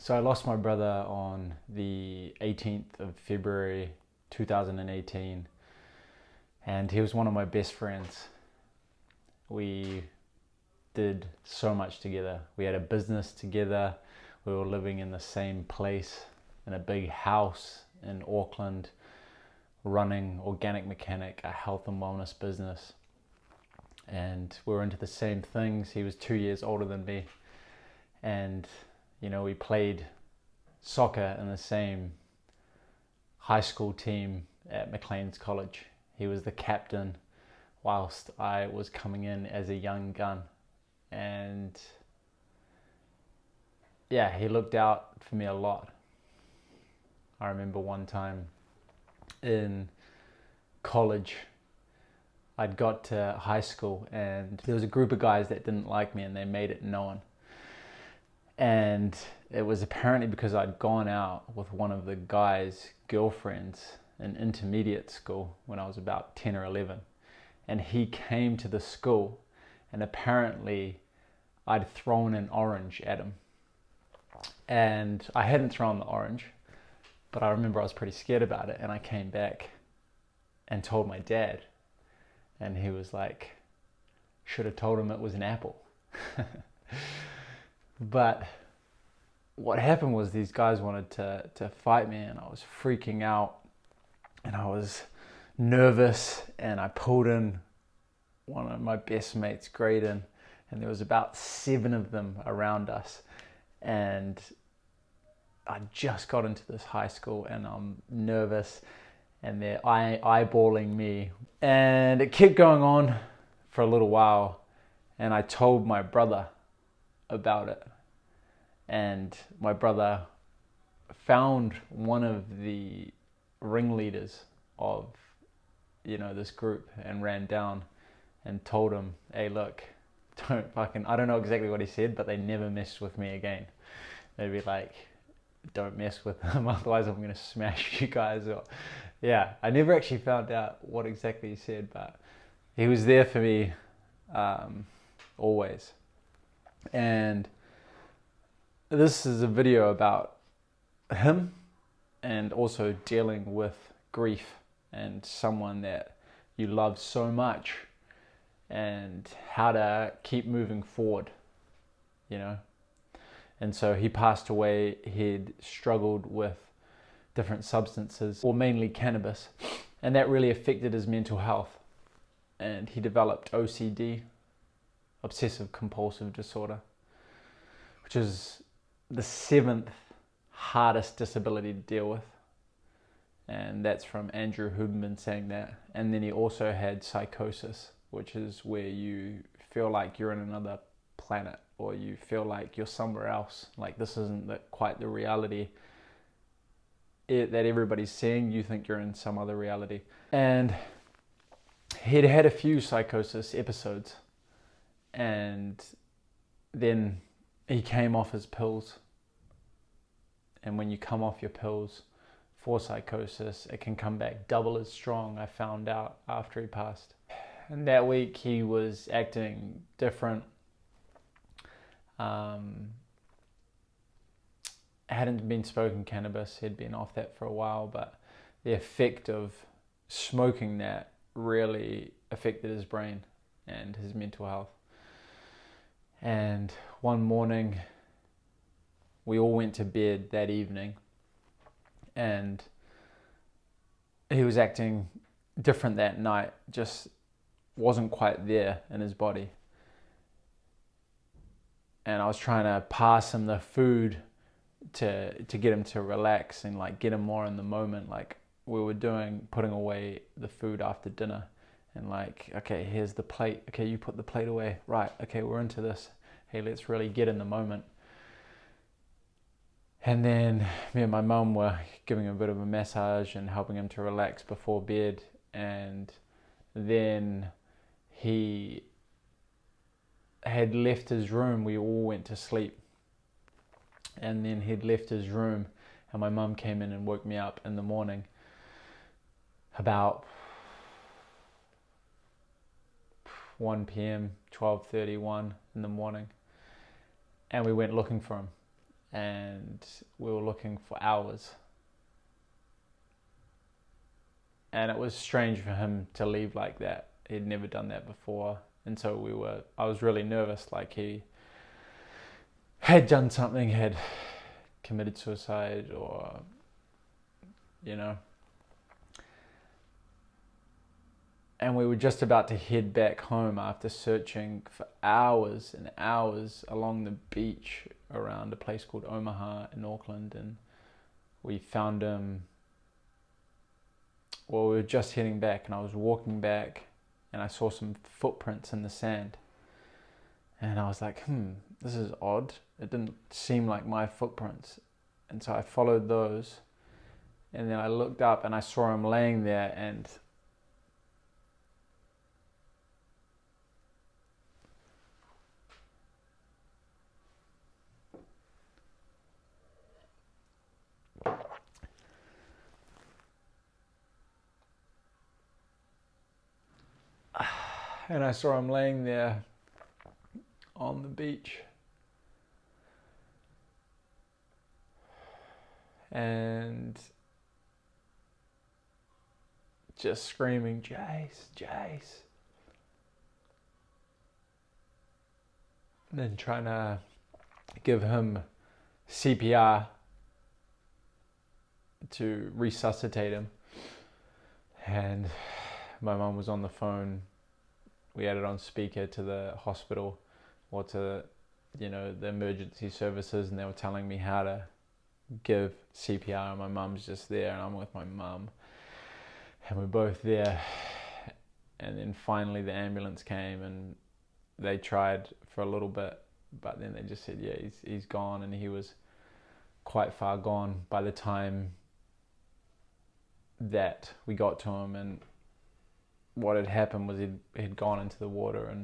So I lost my brother on the 18th of February 2018, and he was one of my best friends. We did so much together. We had a business together. We were living in the same place in a big house in Auckland, running Organic Mechanic, a health and wellness business. And we were into the same things. He was 2 years older than me. And, we played soccer in the same high school team at Maclean's College. He was the captain whilst I was coming in as a young gun. And yeah, he looked out for me a lot. I remember one time in college, I'd got to high school and there was a group of guys that didn't like me and they made it known. And it was apparently because I'd gone out with one of the guys' girlfriends in intermediate school when I was about 10 or 11. And he came to the school and apparently I'd thrown an orange at him. And I hadn't thrown the orange, but I remember I was pretty scared about it. And I came back and told my dad. And he was like, should have told him it was an apple. But what happened was these guys wanted to fight me and I was freaking out and I was nervous and I pulled in one of my best mates, Graydon, and there was about 7 of them around us. And I just got into this high school and I'm nervous and they're eyeballing me. And it kept going on for a little while and I told my brother about it. And my brother found one of the ringleaders of, this group and ran down and told him, hey, look, I don't know exactly what he said, but they never messed with me again. They'd be like, don't mess with him, otherwise I'm going to smash you guys. Or, yeah, I never actually found out what exactly he said, but he was there for me always. And this is a video about him and also dealing with grief and someone that you love so much and how to keep moving forward, And so he passed away. He'd struggled with different substances, or mainly cannabis, and that really affected his mental health. And he developed OCD, obsessive compulsive disorder, which is the 7th hardest disability to deal with. And that's from Andrew Huberman saying that. And then he also had psychosis, which is where you feel like you're in another planet or you feel like you're somewhere else. Like this isn't quite the reality that everybody's seeing. You think you're in some other reality. And he'd had a few psychosis episodes and then he came off his pills. And when you come off your pills for psychosis, it can come back double as strong, I found out after he passed. And that week he was acting different. Hadn't been smoking cannabis, he'd been off that for a while, but the effect of smoking that really affected his brain and his mental health. And one morning, we all went to bed that evening and he was acting different that night, just wasn't quite there in his body. And I was trying to pass him the food to get him to relax and like get him more in the moment. Like we were putting away the food after dinner and like, okay, here's the plate. Okay, you put the plate away. Right, okay, we're into this. Hey, let's really get in the moment. And then me and my mum were giving him a bit of a massage and helping him to relax before bed. And then he had left his room. We all went to sleep. And then he'd left his room and my mum came in and woke me up in the morning about 1 p.m, 12:31 in the morning. And we went looking for him. and we were looking for hours. And it was strange for him to leave like that. He'd never done that before. And so I was really nervous, like he had done something, had committed suicide, or, you know. And we were just about to head back home after searching for hours and hours along the beach around a place called Omaha in Auckland. And we found him. Well, we were just heading back, and I was walking back, and I saw some footprints in the sand. And I was like, this is odd. It didn't seem like my footprints. And so I followed those, and then I looked up and I saw him laying there, and I saw him laying there on the beach. And just screaming, Jace, Jace. And then trying to give him CPR to resuscitate him. And my mum was on the phone. We had it on speaker to the hospital or to, the emergency services, and they were telling me how to give CPR, and my mum's just there, and I'm with my mum, and we're both there. And then finally the ambulance came, and they tried for a little bit, but then they just said, yeah, he's gone, and he was quite far gone by the time that we got to him. And what had happened was he'd gone into the water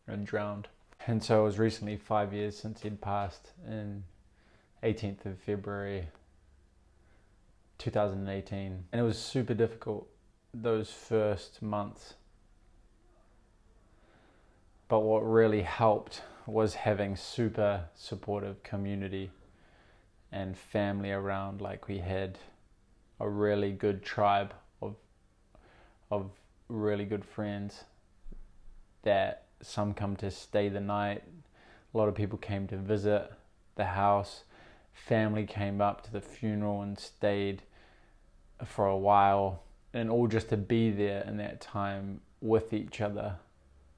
and drowned. And so it was recently 5 years since he'd passed, in 18th of February 2018. And it was super difficult those first months. But what really helped was having super supportive community and family around. Like, we had a really good tribe of really good friends that some come to stay the night. A lot of people came to visit the house. Family came up to the funeral and stayed for a while, and all just to be there in that time with each other,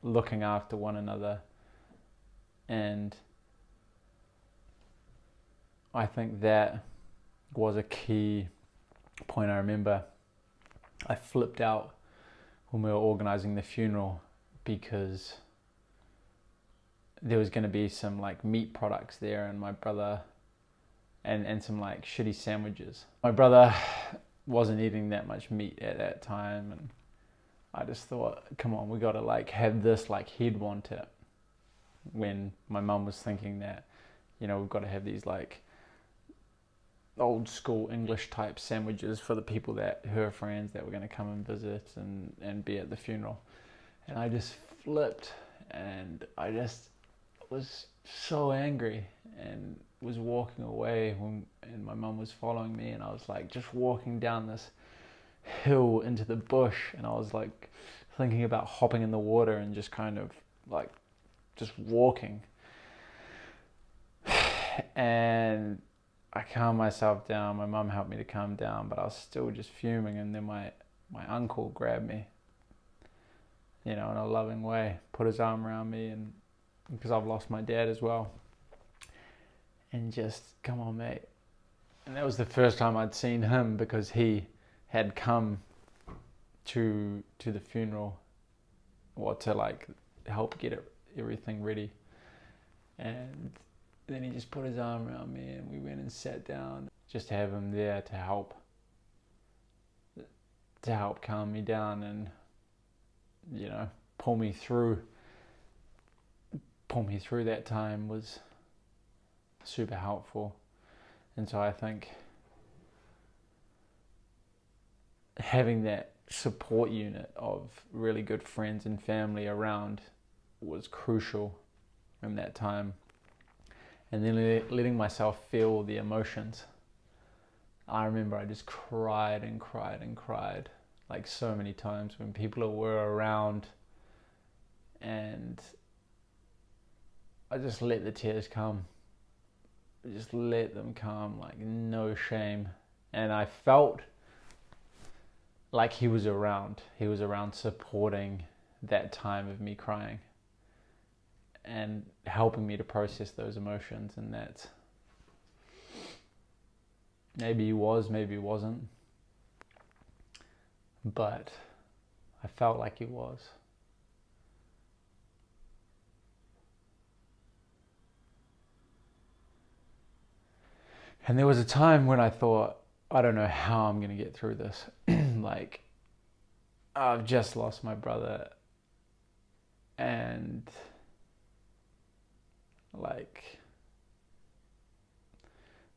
looking after one another. And I think that was a key point. I remember I flipped out when we were organizing the funeral, because there was going to be some like meat products there, and my brother and some like shitty sandwiches. My brother wasn't eating that much meat at that time, and I just thought, come on, we got to like have this like he'd want it. When my mum was thinking that, we've got to have these like old school English type sandwiches for the people that her friends that were going to come and visit and be at the funeral. And I just flipped, and I just was so angry, and was walking away and my mum was following me, and I was like just walking down this hill into the bush, and I was like thinking about hopping in the water and just kind of like just walking. And I calmed myself down. My mum helped me to calm down, but I was still just fuming. And then my uncle grabbed me, in a loving way, put his arm around me, and because I've lost my dad as well, and just, come on, mate. And that was the first time I'd seen him, because he had come to the funeral, or to like help get everything ready. And then he just put his arm around me, and we went and sat down, just to have him there to help calm me down and, pull me through that time was super helpful. And so I think having that support unit of really good friends and family around was crucial in that time. and then letting myself feel the emotions. I remember I just cried and cried and cried, like so many times when people were around, and I just let the tears come. Just let them come, like no shame. And I felt like he was around. He was around supporting that time of me crying and helping me to process those emotions. And that maybe he was, maybe he wasn't, but I felt like he was. And there was a time when I thought, I don't know how I'm going to get through this. Like, I've just lost my brother, and like,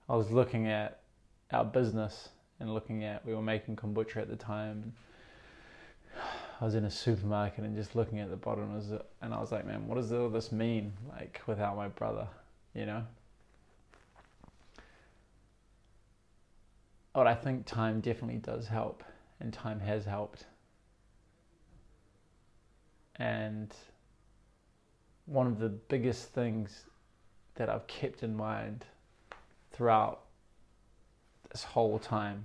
I was looking at our business and we were making kombucha at the time. I was in a supermarket and just looking at the bottom, and I was like, man, what does all this mean, like, without my brother, you know? But I think time definitely does help, and time has helped. And one of the biggest things that I've kept in mind throughout this whole time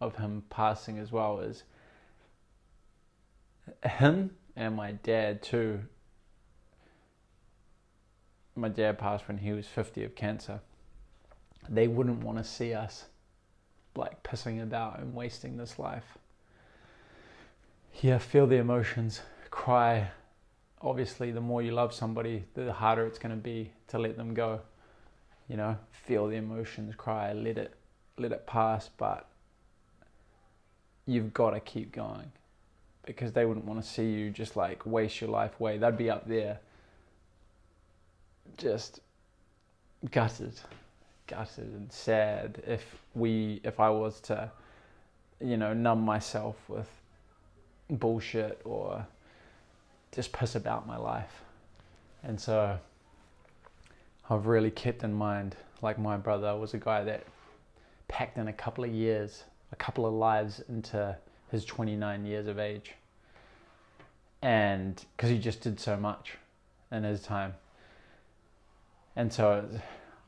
of him passing as well is him and my dad too. My dad passed when he was 50 of cancer. They wouldn't want to see us like pissing about and wasting this life. Yeah, feel the emotions, cry. Obviously, the more you love somebody, the harder it's going to be to let them go. You know, feel the emotions, cry, let it pass, but you've got to keep going, because they wouldn't want to see you just like waste your life away. They'd be up there just gutted and sad if I was to, you know, numb myself with bullshit or just piss about my life. And so I've really kept in mind, like, my brother was a guy that packed in a couple of lives into his 29 years of age, and because he just did so much in his time. And so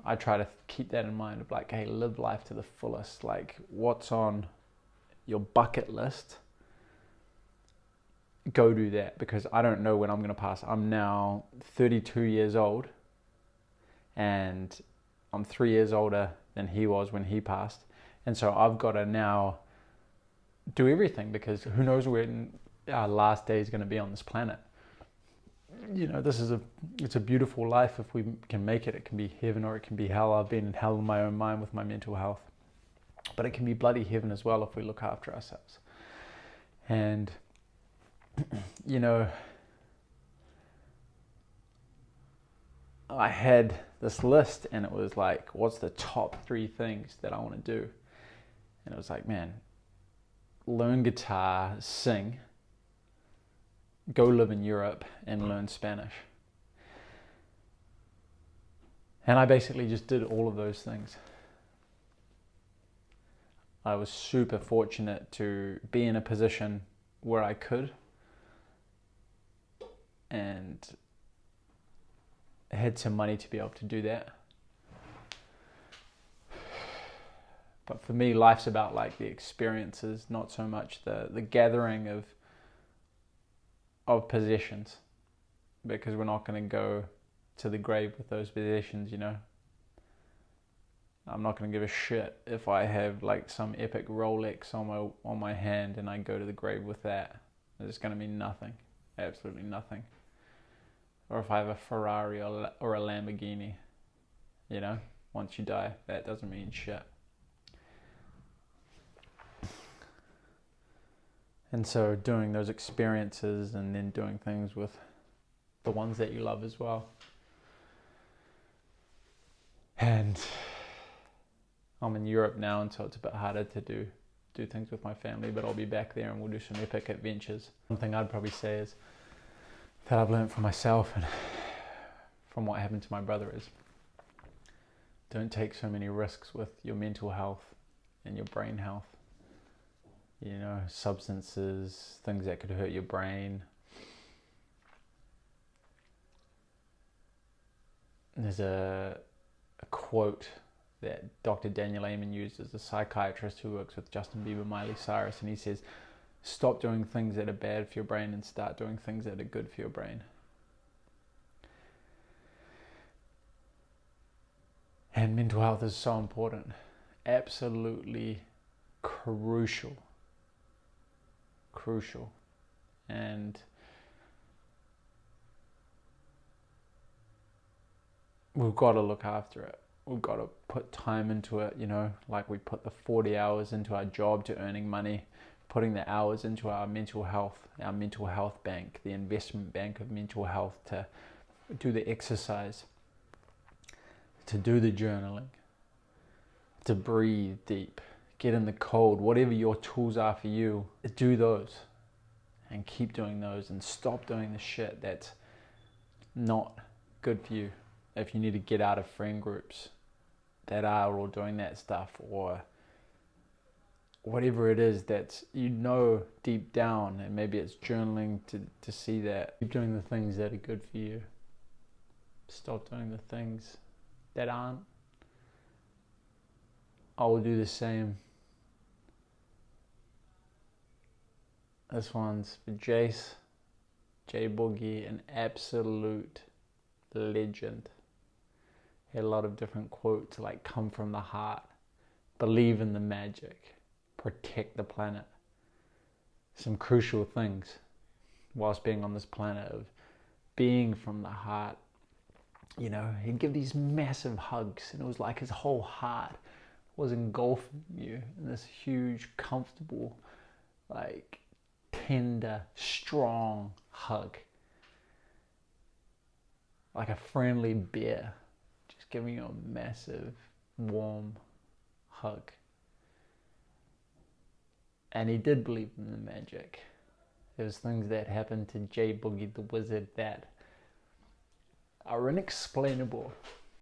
I try to keep that in mind of like, hey, live life to the fullest. Like, what's on your bucket list, go do that, because I don't know when I'm going to pass. I'm now 32 years old, and I'm 3 years older than he was when he passed. And so I've got to now do everything, because who knows when our last day is going to be on this planet. You know, it's a beautiful life if we can make it. It can be heaven or it can be hell. I've been in hell in my own mind with my mental health, but it can be bloody heaven as well if we look after ourselves. And you know, I had this list, and it was like, what's the top 3 things that I want to do? And it was like, man, learn guitar, sing, go live in Europe, and learn Spanish. And I basically just did all of those things. I was super fortunate to be in a position where I could, and had some money to be able to do that. But for me, life's about like the experiences, not so much the gathering of possessions, because we're not going to go to the grave with those possessions, you know. I'm not going to give a shit if I have like some epic Rolex on my hand and I go to the grave with that. It's going to mean nothing, absolutely nothing. Or if I have a Ferrari or a Lamborghini, you know, once you die, that doesn't mean shit. And so doing those experiences and then doing things with the ones that you love as well. And I'm in Europe now, and so it's a bit harder to do things with my family, but I'll be back there and we'll do some epic adventures. One thing I'd probably say is that I've learned from myself and from what happened to my brother is Don't take so many risks with your mental health and your brain health. You know, substances, things that could hurt your brain. There's a quote that Dr. Daniel Amen used as a psychiatrist who works with Justin Bieber, Miley Cyrus, and he says, stop doing things that are bad for your brain and start doing things that are good for your brain. And mental health is so important. Absolutely crucial. Crucial. And we've got to look after it. We've got to put time into it, you know, like we put the 40 hours into our job to earning money, putting the hours into our mental health bank, the investment bank of mental health, to do the exercise, to do the journaling, to breathe deep, get in the cold, whatever your tools are for you, do those and keep doing those and stop doing the shit that's not good for you. If you need to get out of friend groups that are all doing that stuff, or whatever it is that you know deep down, and maybe it's journaling to see that. Keep doing the things that are good for you. Stop doing the things that aren't. I will do the same. This one's for Jace, J Boogie, an absolute legend. He had a lot of different quotes like come from the heart, believe in the magic, protect the planet. Some crucial things whilst being on this planet of being from the heart. You know, he'd give these massive hugs and it was like his whole heart was engulfing you in this huge, comfortable, like tender, strong hug. Like a friendly bear just giving you a massive, warm hug. And he did believe in the magic. There was things that happened to J Boogie the Wizard that are inexplainable.